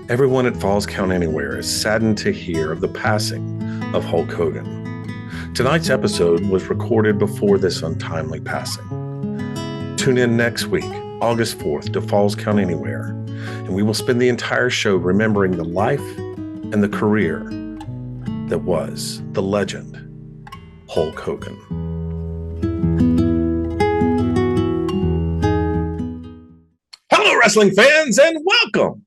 Everyone at Falls Count Anywhere is saddened to hear of the passing of Hulk Hogan. Tonight's episode was recorded before this untimely passing. Tune in next week, August 4th, to Falls Count Anywhere, and we will spend the entire show remembering the life and the career that was the legend, Hulk Hogan. Hello, wrestling fans, and welcome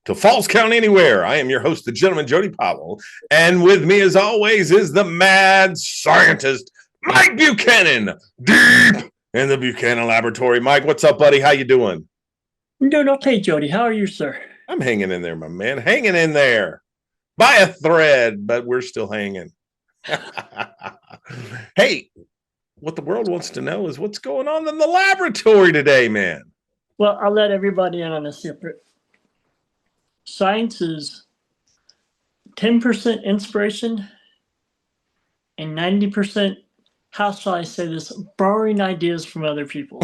to Falls Count Anywhere. I am your host, the gentleman, Jody Powell, and with me, as always, is the mad scientist, Mike Buchanan, deep in the Buchanan laboratory. Mike, what's up, buddy? How you doing? I'm doing okay, Jody. How are you, sir? I'm hanging in there, my man. Hanging in there by a thread, but we're still hanging. Hey, what the world wants to know is what's going on in the laboratory today, man. Well, I'll let everybody in on a secret. Science is 10% inspiration and 90%, how shall I say this, borrowing ideas from other people.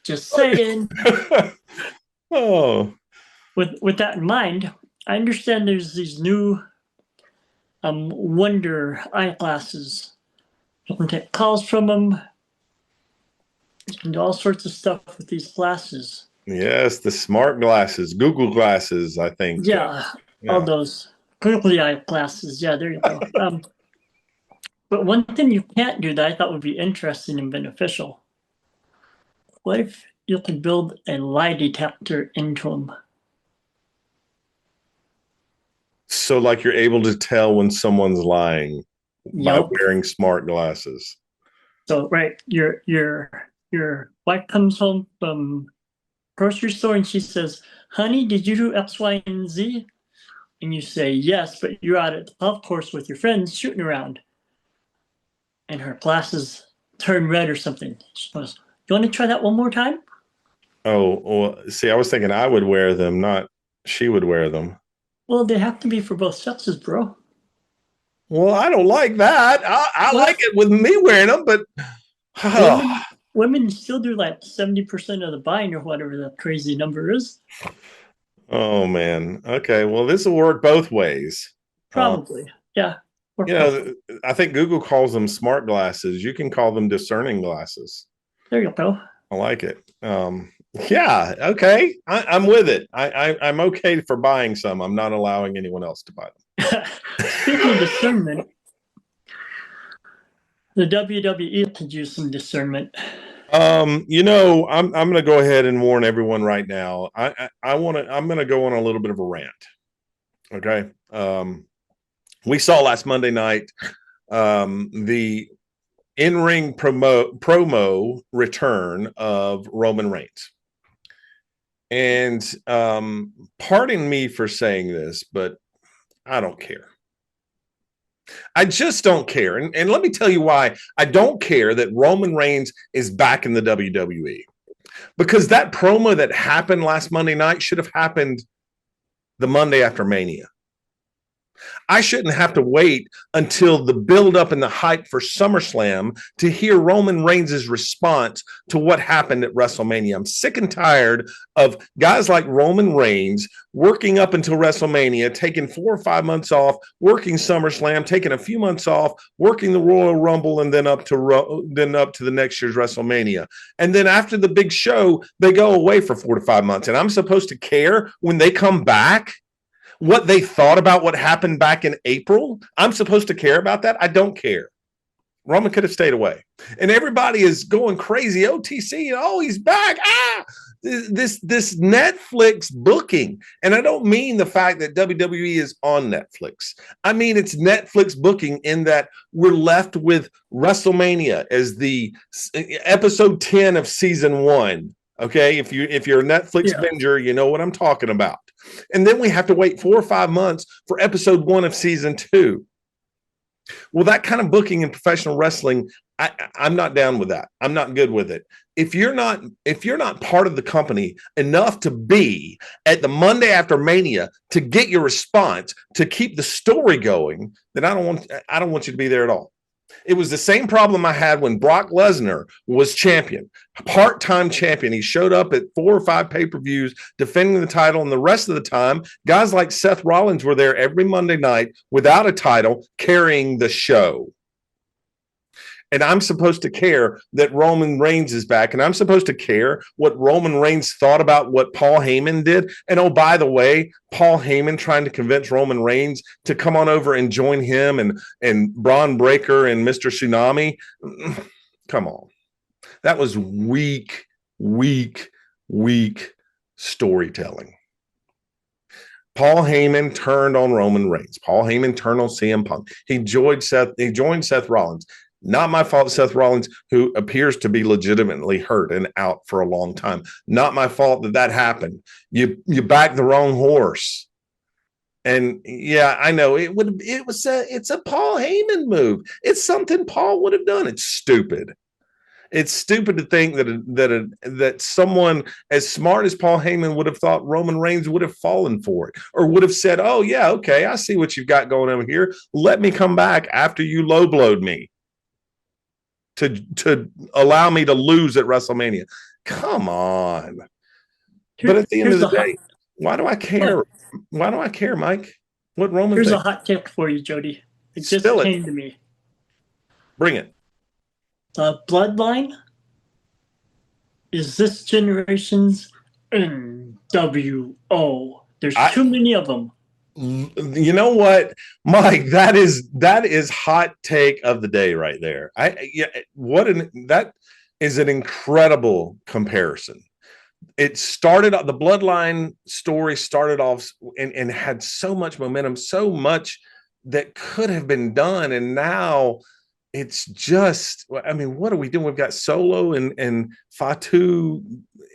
Just saying. Oh. With that in mind, I understand there's these new Wonder eyeglasses. You can take calls from them. You can do all sorts of stuff with these glasses. Yes, the smart glasses, Google glasses, I think. Yeah. All those googly eye glasses. Yeah, there you go. But one thing you can't do that I thought would be interesting and beneficial. What if you could build a lie detector into them? So, like, you're able to tell when someone's lying by wearing smart glasses. So, right, your wife comes home from grocery store and she says, "Honey, did you do X, Y, and Z?" And you say, "Yes," but you're out at the golf course with your friends shooting around. And her glasses turn red or something. She goes, "You want to try that one more time?" Oh, well, see, I was thinking I would wear them, not she would wear them. Well, they have to be for both sexes, bro. Well, I don't like that. I like it with me wearing them, but women still do like 70% of the buying or whatever the crazy number is. Oh, man. Okay, well, this will work both ways. Probably, yeah. You know, I think Google calls them smart glasses. You can call them discerning glasses. There you go. I like it. Yeah, okay. I'm with it. I'm okay for buying some. I'm not allowing anyone else to buy them. Speaking of discernment, the WWE could use some discernment. You know, I'm going to go ahead and warn everyone right now. I'm going to go on a little bit of a rant. Okay. We saw last Monday night the in-ring promo return of Roman Reigns. And pardon me for saying this, but I don't care. I just don't care. And let me tell you why I don't care that Roman Reigns is back in the WWE. Because that promo that happened last Monday night should have happened the Monday after Mania. I shouldn't have to wait until the build-up and the hype for SummerSlam to hear Roman Reigns' response to what happened at WrestleMania. I'm sick and tired of guys like Roman Reigns working up until WrestleMania, taking 4 or 5 months off, working SummerSlam, taking a few months off, working the Royal Rumble, and then up to the next year's WrestleMania. And then after the big show, they go away for 4 to 5 months. And I'm supposed to care when they come back what they thought about what happened back in April? I'm supposed to care about that? I don't care. Roman could have stayed away. And everybody is going crazy. OTC, oh, he's back. This Netflix booking. And I don't mean the fact that WWE is on Netflix. I mean, it's Netflix booking in that we're left with WrestleMania as the episode 10 of season 1. Okay, if you're a Netflix binger, you know what I'm talking about. And then we have to wait 4 or 5 months for episode 1 of season 2. Well, that kind of booking in professional wrestling, I'm not down with that. I'm not good with it. If you're not part of the company enough to be at the Monday after Mania to get your response, to keep the story going, then I don't want you to be there at all. It was the same problem I had when Brock Lesnar was champion, part-time champion. He showed up at 4 or 5 pay-per-views defending the title, and the rest of the time, guys like Seth Rollins were there every Monday night without a title, carrying the show. And I'm supposed to care that Roman Reigns is back. And I'm supposed to care what Roman Reigns thought about what Paul Heyman did. And oh, by the way, Paul Heyman trying to convince Roman Reigns to come on over and join him and Braun Breaker and Mr. Tsunami. Come on. That was weak storytelling. Paul Heyman turned on Roman Reigns. Paul Heyman turned on CM Punk. He joined Seth Rollins. Not my fault, Seth Rollins, who appears to be legitimately hurt and out for a long time. Not my fault that happened. You backed the wrong horse. And yeah, I know it's a Paul Heyman move. It's something Paul would have done. It's stupid. It's stupid to think that someone as smart as Paul Heyman would have thought Roman Reigns would have fallen for it, or would have said, "Oh yeah, okay, I see what you've got going over here. Let me come back after you low blowed me to allow me to lose at WrestleMania." Come on. But at the end of the day, why do I care? Why do I care, Mike? What Roman Here's thinks? a hot tip for you, Jody. It just came to me. Bring it. The bloodline is this generation's NWO. There's too many of them. You know what, Mike? That is hot take of the day right there. That is an incredible comparison. It started the bloodline story started off and had so much momentum, so much that could have been done, and now it's just, I mean, what are we doing? We've got Solo and Fatu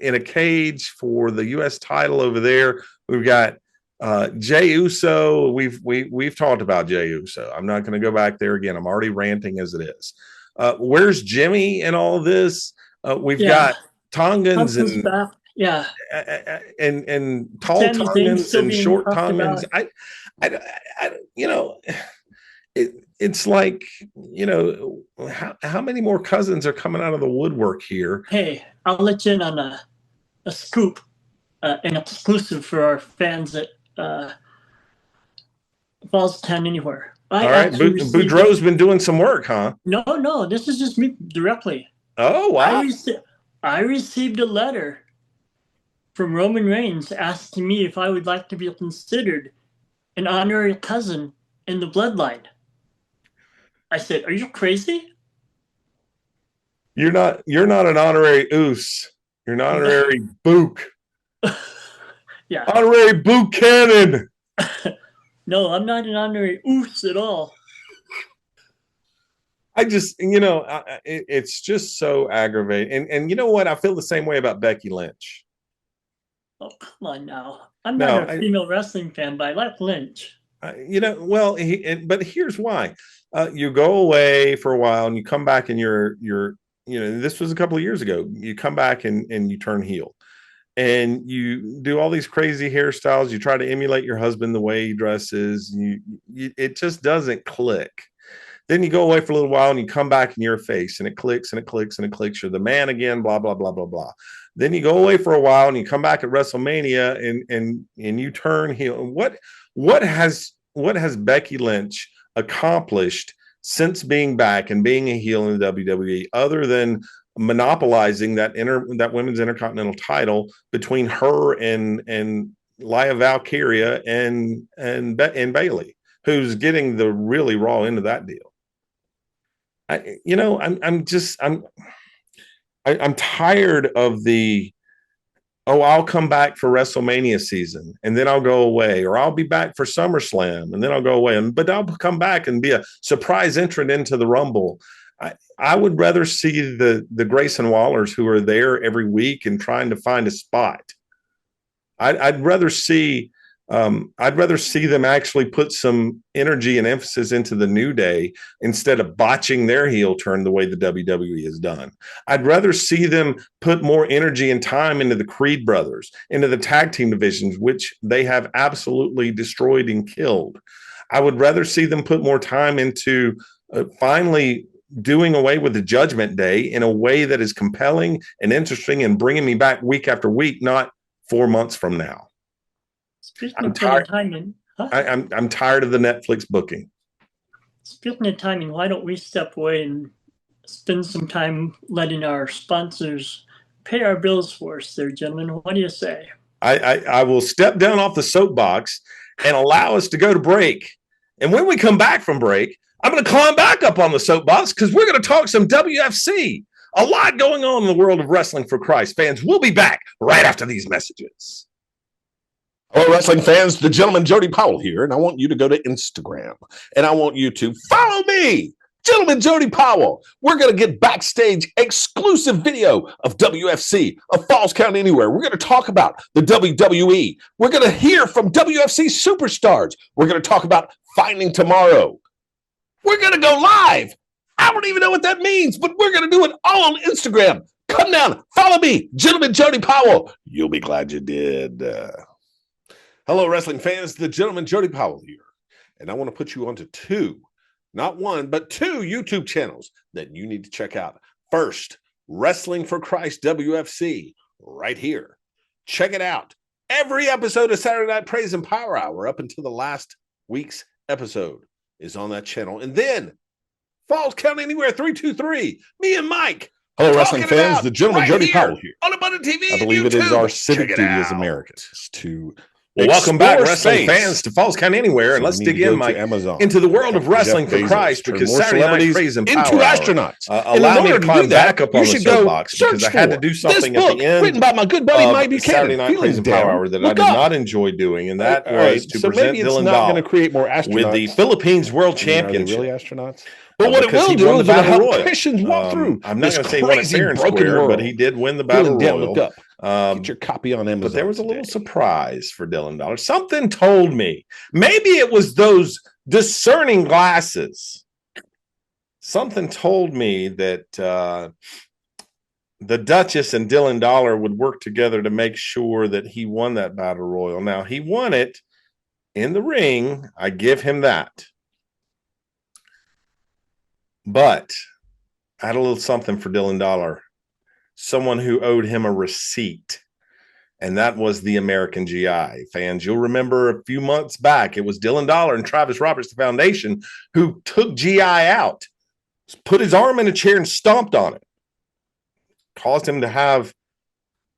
in a cage for the U.S. title over there. We've got Jey Uso. We've talked about Jey Uso. I'm not going to go back there again. I'm already ranting as it is. Where's Jimmy in all this? We've got Tongans and back. Yeah, and tall Sami Tongans and short Tongans. It's like, how many more cousins are coming out of the woodwork here? Hey, I'll let you in on a scoop, an exclusive for our fans at Falls Town Anywhere. All right, Boudreaux's been doing some work, huh? No, this is just me directly. Oh, wow. I received a letter from Roman Reigns asking me if I would like to be considered an honorary cousin in the bloodline. I said, "Are you crazy? You're not an honorary Oos. You're an honorary Book." Yeah. Honorary Buchanan. No, I'm not an honorary Oos at all. I just, it's just so aggravating. And you know what? I feel the same way about Becky Lynch. Oh, come on now. I'm not a female wrestling fan, but I like Lynch. But here's why. You go away for a while and you come back and you're this was a couple of years ago. You come back and you turn heel and you do all these crazy hairstyles. You try to emulate your husband, the way he dresses. It just doesn't click. Then you go away for a little while and you come back and you're a face and it clicks and it clicks and it clicks. You're the man again, blah, blah, blah, blah, blah. Then you go away for a while and you come back at WrestleMania and you turn heel. What has Becky Lynch accomplished since being back and being a heel in the WWE, other than monopolizing that women's intercontinental title between her and Lia Valkyria and Bayley, who's getting the really raw end of that deal? I'm tired of the, I'll come back for WrestleMania season and then I'll go away, or I'll be back for SummerSlam and then I'll go away, but I'll come back and be a surprise entrant into the Rumble. I would rather see the Grayson Wallers who are there every week and trying to find a spot. I'd rather see them actually put some energy and emphasis into the New Day instead of botching their heel turn the way the WWE has done. I'd rather see them put more energy and time into the Creed brothers, into the tag team divisions, which they have absolutely destroyed and killed. I would rather see them put more time into finally doing away with the Judgment Day in a way that is compelling and interesting and bringing me back week after week, not 4 months from now. Speaking of timing, I'm tired of the Netflix booking. Speaking of timing, why don't we step away and spend some time letting our sponsors pay our bills for us there, gentlemen? What do you say? I will step down off the soapbox and allow us to go to break. And when we come back from break, I'm going to climb back up on the soapbox because we're going to talk some WFC. A lot going on in the world of Wrestling for Christ. Fans, we'll be back right after these messages. Hello, wrestling fans. The gentleman Jody Powell here, and I want you to go to Instagram, and I want you to follow me, gentleman Jody Powell. We're going to get backstage exclusive video of WFC, of Falls Count Anywhere. We're going to talk about the WWE. We're going to hear from WFC superstars. We're going to talk about Finding Tomorrow. We're going to go live. I don't even know what that means, but we're going to do it all on Instagram. Come down, follow me, gentleman Jody Powell. You'll be glad you did. Hello, wrestling fans. The gentleman Jody Powell here. And I want to put you onto two, not one, but two YouTube channels that you need to check out. First, Wrestling for Christ WFC, right here. Check it out. Every episode of Saturday Night Praise and Power Hour up until the last week's episode is on that channel. And then, Falls Count Anywhere 323, me and Mike. Hello, wrestling fans. The gentleman Jody Powell here. On Abundant TV. I believe it is our civic duty as Americans to welcome back, wrestling fans, to Falls Count Anywhere, and let's dig in, Mike, into the world of Wrestling for Christ, because Saturday Night Praise and Power into astronauts. Allow me to climb back up on the soapbox because I had to do something at the end written by my good buddy Mike Buchanan, Saturday Night Praise and Power Hour that I did not enjoy doing, and that was to present Dylan Dahl with the Philippines World Championship. Really astronauts? But what it will do is it'll help Christians walk through. I'm not going to say what fair and square, but he did win the Battle Royal. Get your copy on Amazon. But there was a little surprise for Dylan Dollar. Something told me, maybe it was those discerning glasses. Something told me that the Duchess and Dylan Dollar would work together to make sure that he won that Battle Royal. Now, he won it in the ring. I give him that. But I had a little something for Dylan Dollar. Someone who owed him a receipt, and that was the American GI. Fans, you'll remember a few months back, it was Dylan Dollar and Travis Roberts, the foundation, who took GI out, put his arm in a chair and stomped on it, caused him to have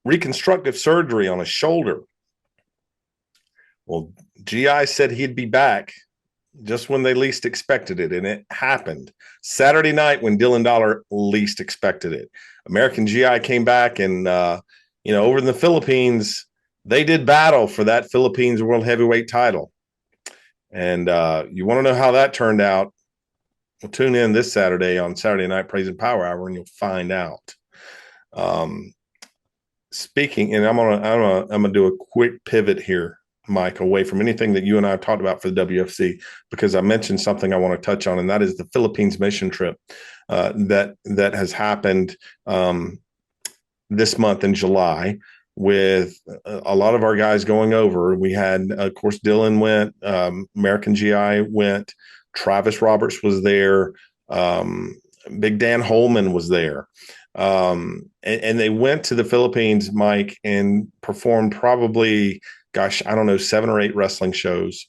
reconstructive surgery on his shoulder. Well, GI said he'd be back just when they least expected it, and it happened Saturday night when Dylan Dollar least expected it. American GI came back, and over in the Philippines, they did battle for that Philippines World Heavyweight title. And you want to know how that turned out? Well, tune in this Saturday on Saturday Night Praise and Power Hour, and you'll find out. Speaking, and I'm gonna do a quick pivot here, Mike, away from anything that you and I have talked about for the WFC, because I mentioned something I want to touch on, and that is the Philippines mission trip that has happened this month in July, with a lot of our guys going over. We had, of course, Dylan went, American GI went, Travis Roberts was there, Big Dan Holman was there. And they went to the Philippines, Mike, and performed probably, 7 or 8 wrestling shows,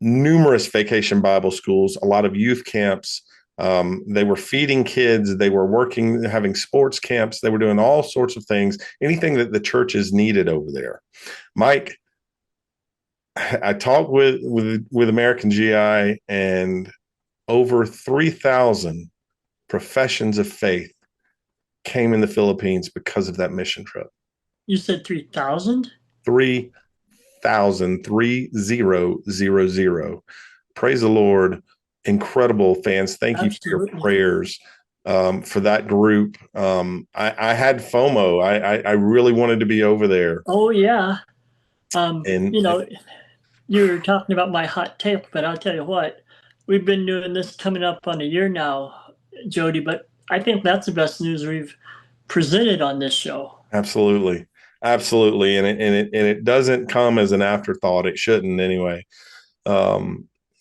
numerous vacation Bible schools, a lot of youth camps. They were feeding kids. They were working, having sports camps. They were doing all sorts of things, anything that the churches needed over there. Mike, I talked with American GI, and over 3,000 professions of faith came in the Philippines because of that mission trip. You said 3,000? 3,000. Praise the Lord. Incredible, fans. Thank you for your prayers for that group. I had FOMO. I really wanted to be over there. Oh, yeah. You're talking about my hot take, but I'll tell you what, we've been doing this coming up on a year now, Jody, but I think that's the best news we've presented on this show. Absolutely. And it doesn't come as an afterthought. It shouldn't anyway.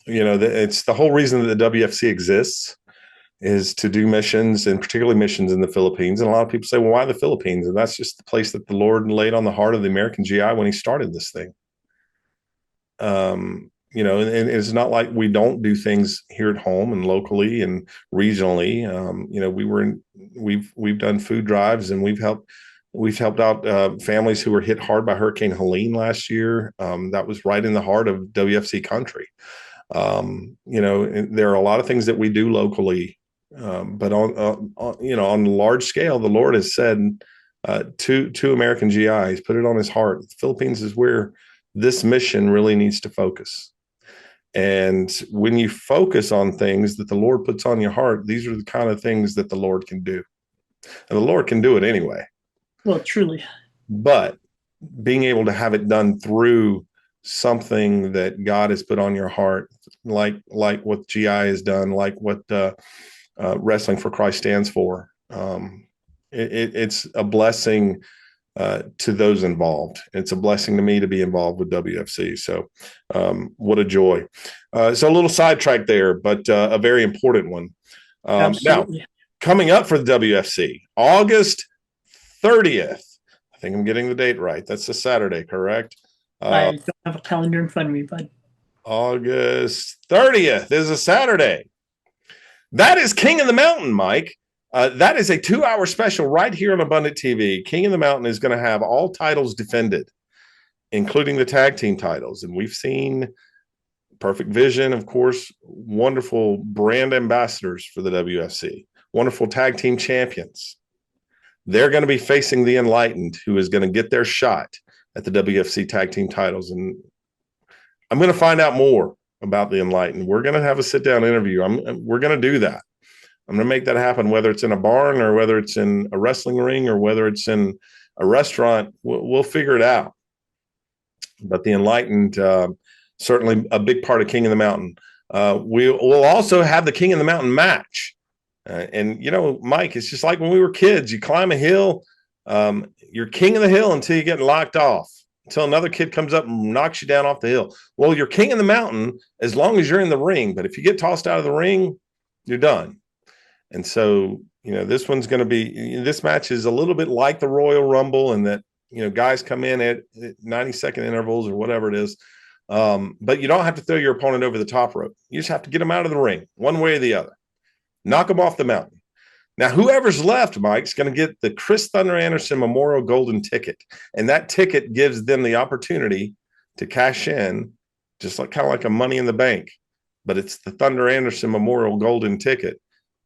it's the whole reason that the WFC exists is to do missions, and particularly missions in the Philippines. And a lot of people say, well, why the Philippines? And that's just the place that the Lord laid on the heart of the American GI when he started this thing. And it's not like we don't do things here at home and locally and regionally. We've done food drives, and we've helped out families who were hit hard by Hurricane Helene last year. That was right in the heart of WFC country. There are a lot of things that we do locally, but on a large scale, the Lord has said to American GIs, put it on his heart. The Philippines is where this mission really needs to focus. And when you focus on things that the Lord puts on your heart, these are the kind of things that the Lord can do. And the Lord can do it anyway. Well, truly. But being able to have it done through something that God has put on your heart, like what GI has done, like what Wrestling for Christ stands for, it's a blessing to those involved. It's a blessing to me to be involved with WFC. So what a joy. So a little sidetrack there, but a very important one. Now, coming up for the WFC, August 30th. I think I'm getting the date right. That's a Saturday, correct? I don't have a calendar in front of me, bud. August 30th is a Saturday. That is King of the Mountain, Mike. That is a 2-hour special right here on Abundant TV. King of the Mountain is going to have all titles defended, including the tag team titles. And we've seen Perfect Vision, of course, wonderful brand ambassadors for the WFC, wonderful tag team champions. They're going to be facing the Enlightened, who is going to get their shot at the WFC tag team titles. And I'm going to find out more about the Enlightened. We're going to have a sit-down interview. We're going to do that. I'm going to make that happen, whether it's in a barn or whether it's in a wrestling ring or whether it's in a restaurant. We'll figure it out. But the Enlightened, certainly a big part of King of the Mountain. We'll also have the King of the Mountain match. And, Mike, it's just like when we were kids. You climb a hill, you're king of the hill until you get locked off, until another kid comes up and knocks you down off the hill. Well, you're king of the mountain as long as you're in the ring. But if you get tossed out of the ring, you're done. And so, this one's going to be, this match is a little bit like the Royal Rumble in that, guys come in at 90-second intervals or whatever it is. But you don't have to throw your opponent over the top rope. You just have to get them out of the ring one way or the other. Knock them off the mountain. Now, whoever's left, Mike's going to get the Chris Thunder Anderson Memorial Golden Ticket. And that ticket gives them the opportunity to cash in, just kind of like a Money in the Bank. But it's the Thunder Anderson Memorial Golden Ticket.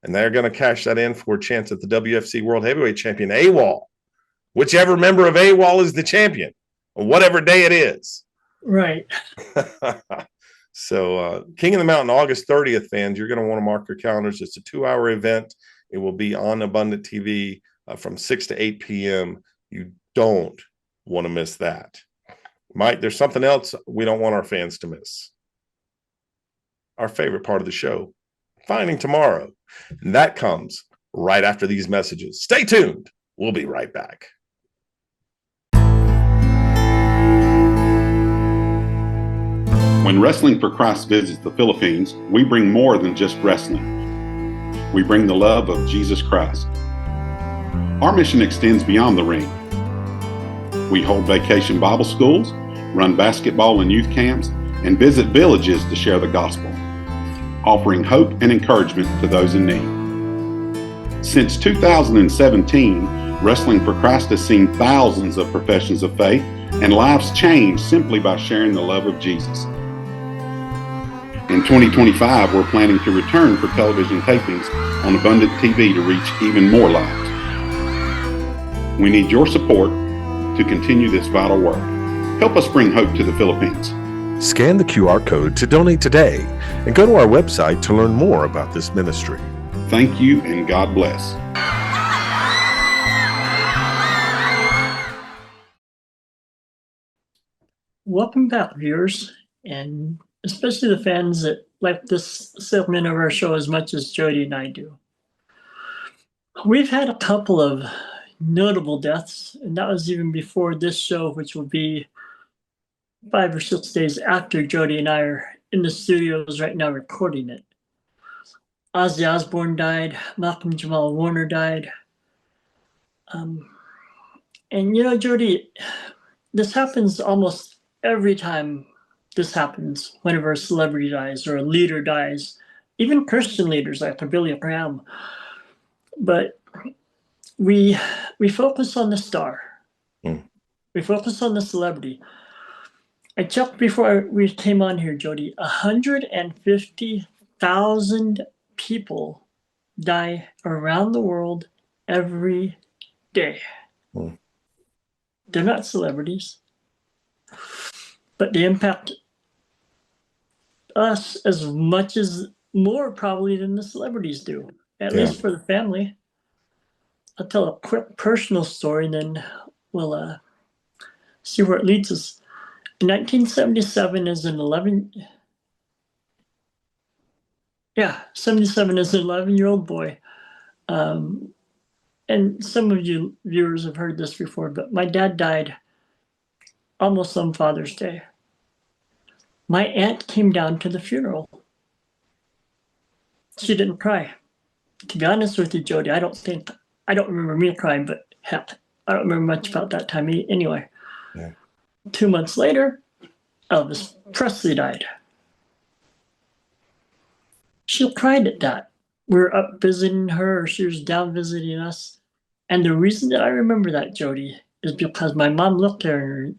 And they're going to cash that in for a chance at the WFC World Heavyweight Champion, AWOL. Whichever member of AWOL is the champion, or whatever day it is. Right. So King of the Mountain, August 30th, fans, you're going to want to mark your calendars. It's a 2-hour event. It will be on Abundant TV from 6 to 8 p.m. You don't want to miss that. Mike, there's something else we don't want our fans to miss. Our favorite part of the show, Finding Tomorrow. And that comes right after these messages. Stay tuned. We'll be right back. When Wrestling for Christ visits the Philippines, we bring more than just wrestling. We bring the love of Jesus Christ. Our mission extends beyond the ring. We hold vacation Bible schools, run basketball and youth camps, and visit villages to share the gospel, offering hope and encouragement to those in need. Since 2017, Wrestling for Christ has seen thousands of professions of faith and lives changed simply by sharing the love of Jesus. In 2025, we're planning to return for television tapings on Abundant TV to reach even more lives. We need your support to continue this vital work. Help us bring hope to the Philippines. Scan the QR code to donate today and go to our website to learn more about this ministry. Thank you and God bless. Welcome back, viewers, and especially the fans that like this segment of our show as much as Jody and I do. We've had a couple of notable deaths, and that was even before this show, which will be 5 or 6 days after Jody and I are in the studios right now recording it. Ozzy Osbourne died. Malcolm Jamal Warner died. And you know, Jody, this happens almost every time this happens, whenever a celebrity dies or a leader dies, even Christian leaders like Billy Graham. But we focus on the star. We focus on the celebrity. I checked before we came on here, Jody. 150,000 people die around the world every day. They're not celebrities, but they impact us as much as more probably than the celebrities do, at least for the family. I'll tell a quick personal story and then we'll see where it leads us. In 1977 as an 11-year-old boy. And some of you viewers have heard this before, but my dad died almost on Father's Day. My aunt came down to the funeral. She didn't cry. To be honest with you, Jody, I don't remember me crying, but heck, I don't remember much about that time anyway. 2 months later, Elvis Presley died. She cried at that. We were up visiting her, or she was down visiting us. And the reason that I remember that, Jody, is because my mom looked at her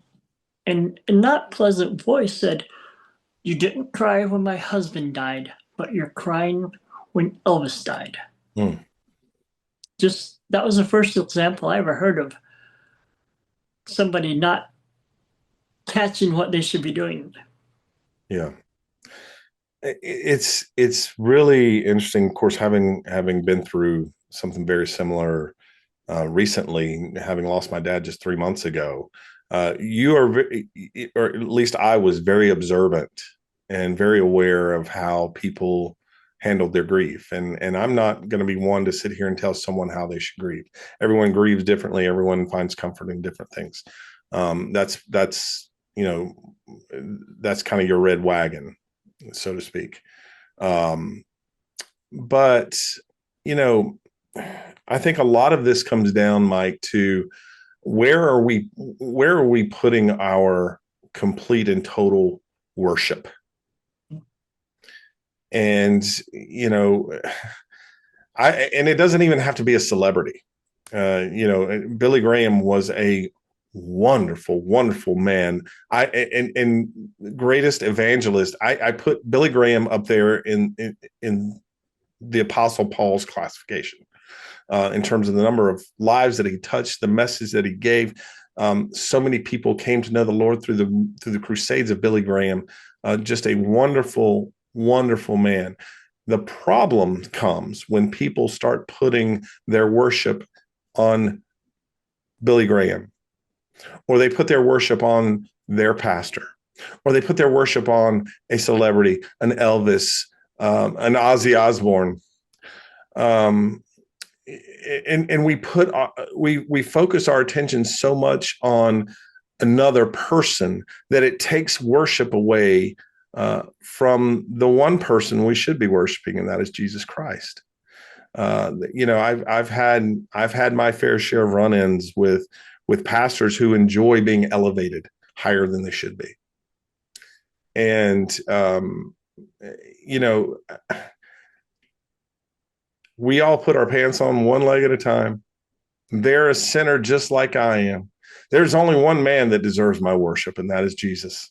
and in that pleasant voice said, "You didn't cry when my husband died, but you're crying when Elvis died." Just, that was the first example I ever heard of somebody not catching what they should be doing. Yeah. It's really interesting, of course, having been through something very similar recently, having lost my dad just 3 months ago. You are, or at least I was, very observant and very aware of how people handled their grief. And I'm not going to be one to sit here and tell someone how they should grieve. Everyone grieves differently. Everyone finds comfort in different things. That's kind of your red wagon, so to speak. But, I think a lot of this comes down, Mike, to where are we putting our complete and total worship? And, and it doesn't even have to be a celebrity. Billy Graham was a wonderful, wonderful man. And greatest evangelist. I put Billy Graham up there in the Apostle Paul's classification in terms of the number of lives that he touched, the message that he gave. So many people came to know the Lord through the crusades of Billy Graham. Just a wonderful, wonderful man. The problem comes when people start putting their worship on Billy Graham, or they put their worship on their pastor, or they put their worship on a celebrity, an Elvis, an Ozzy Osbourne. And we focus our attention so much on another person that it takes worship away from the one person we should be worshiping, and that is Jesus Christ. I've had my fair share of run-ins with pastors who enjoy being elevated higher than they should be. And, we all put our pants on one leg at a time. They're a sinner just like I am. There's only one man that deserves my worship, and that is Jesus.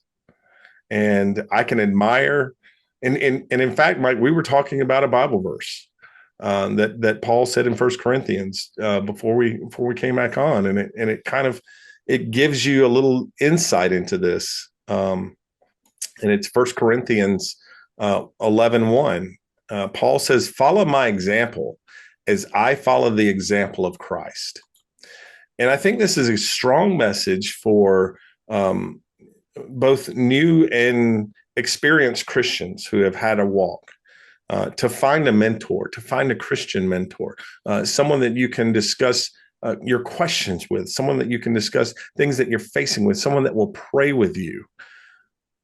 And I can admire, and in fact, Mike, we were talking about a Bible verse that Paul said in 1 Corinthians before we came back on, and it gives you a little insight into this. And it's 1 Corinthians 11:1. Paul says, "Follow my example as I follow the example of Christ." And I think this is a strong message for both new and experienced Christians who have had a walk, to find a mentor, to find a Christian mentor, someone that you can discuss your questions with, someone that you can discuss things that you're facing with, someone that will pray with you.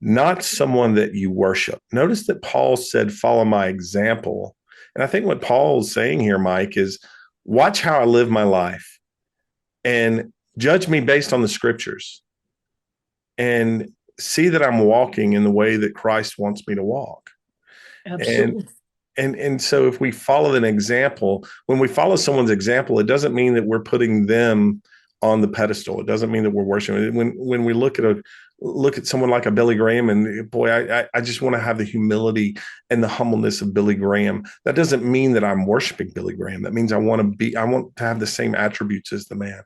not someone that you worship. Notice that Paul said, follow my example. And I think what Paul is saying here, Mike, is watch how I live my life and judge me based on the scriptures and see that I'm walking in the way that Christ wants me to walk. Absolutely. And so if we follow an example, when we follow someone's example, it doesn't mean that we're putting them on the pedestal. It doesn't mean that we're worshiping. When we look at someone like a Billy Graham, and boy, I just want to have the humility and the humbleness of Billy Graham. That doesn't mean that I'm worshiping Billy Graham. That means I want to have the same attributes as the man.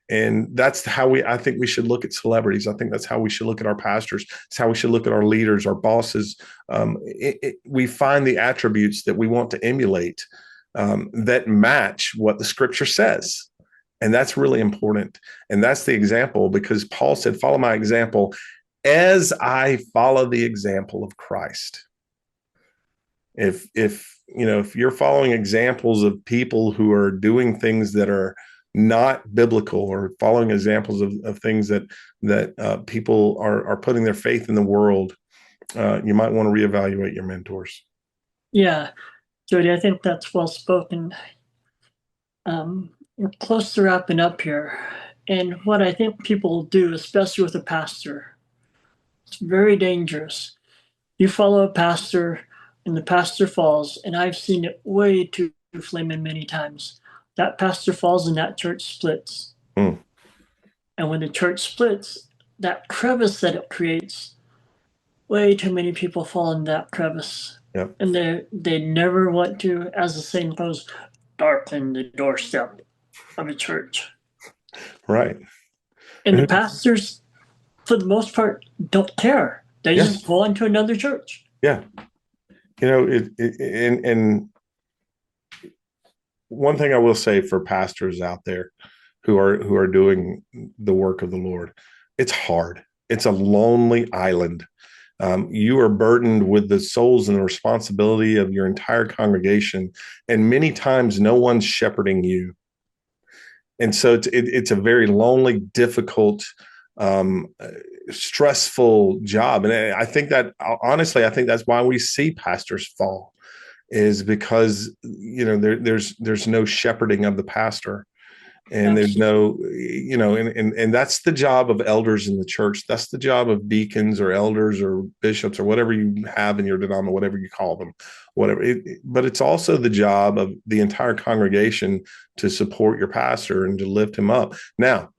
And that's how I think we should look at celebrities. I think that's how we should look at our pastors. It's how we should look at our leaders, our bosses. We find the attributes that we want to emulate that match what the scripture says. And that's really important. And that's the example, because Paul said, follow my example as I follow the example of Christ. If you're following examples of people who are doing things that are not biblical, or following examples of things that people are putting their faith in the world, you might want to reevaluate your mentors. Yeah, Jody, I think that's well spoken. We're close to wrapping up here. And what I think people do, especially with a pastor, it's very dangerous. You follow a pastor and the pastor falls, and I've seen it way too flaming many times. That pastor falls and that church splits. And when the church splits, that crevice that it creates, way too many people fall in that crevice. Yep. And they never want to, as the saying goes, darken the doorstep of a church. Right. And the pastors, for the most part, don't care. They just go on to another church. Yeah. And one thing I will say for pastors out there who are doing the work of the Lord, it's hard. It's a lonely island. You are burdened with the souls and the responsibility of your entire congregation, and many times no one's shepherding you. And so it's a very lonely, difficult, stressful job. And I think that, honestly, I think that's why we see pastors fall, is because there's no shepherding of the pastor, and there's no, and that's the job of elders in the church. That's the job of deacons or elders or bishops or whatever you have in your denomination, whatever you call them, whatever. But it's also the job of the entire congregation to support your pastor and to lift him up. Now,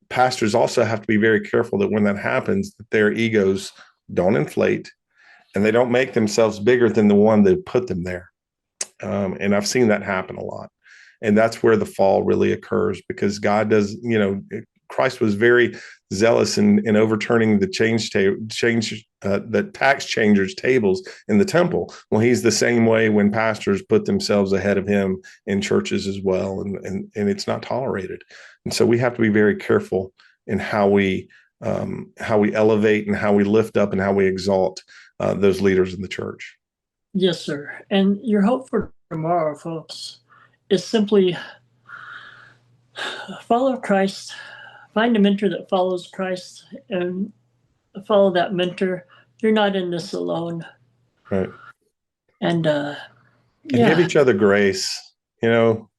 pastors also have to be very careful that when that happens, that their egos don't inflate and they don't make themselves bigger than the one that put them there. And I've seen that happen a lot. And that's where the fall really occurs, because God does, Christ was very zealous in overturning the the tax changers' tables in the temple. Well, he's the same way when pastors put themselves ahead of him in churches as well. And it's not tolerated. And so we have to be very careful in how we elevate and how we lift up and how we exalt those leaders in the church. Yes, sir. And your hope for tomorrow, folks, is simply follow Christ, find a mentor that follows Christ, and follow that mentor. You're not in this alone. Right. And give each other grace,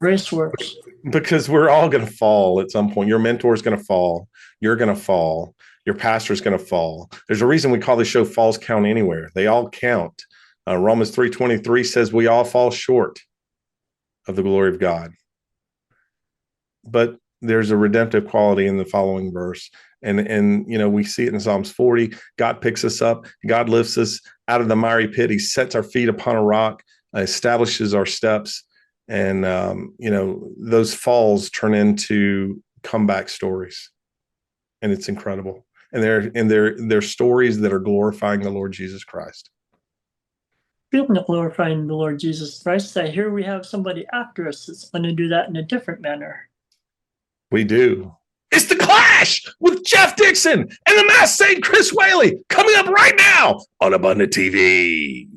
grace works. Because we're all going to fall at some point. Your mentor is going to fall. You're going to fall. Your pastor is going to fall. There's a reason we call this show Falls Count Anywhere. They all count. Romans 3:23 says we all fall short of the glory of God. But there's a redemptive quality in the following verse. And we see it in Psalms 40. God picks us up. God lifts us out of the miry pit. He sets our feet upon a rock, establishes our steps. And, those falls turn into comeback stories. And it's incredible. And they're stories that are glorifying the Lord Jesus Christ. Speaking of glorifying the Lord Jesus Christ, I hear we have somebody after us that's going to do that in a different manner. We do. It's The Clash with Jeff Dixon and the Masked Saint Chris Whaley, coming up right now on Abundant TV.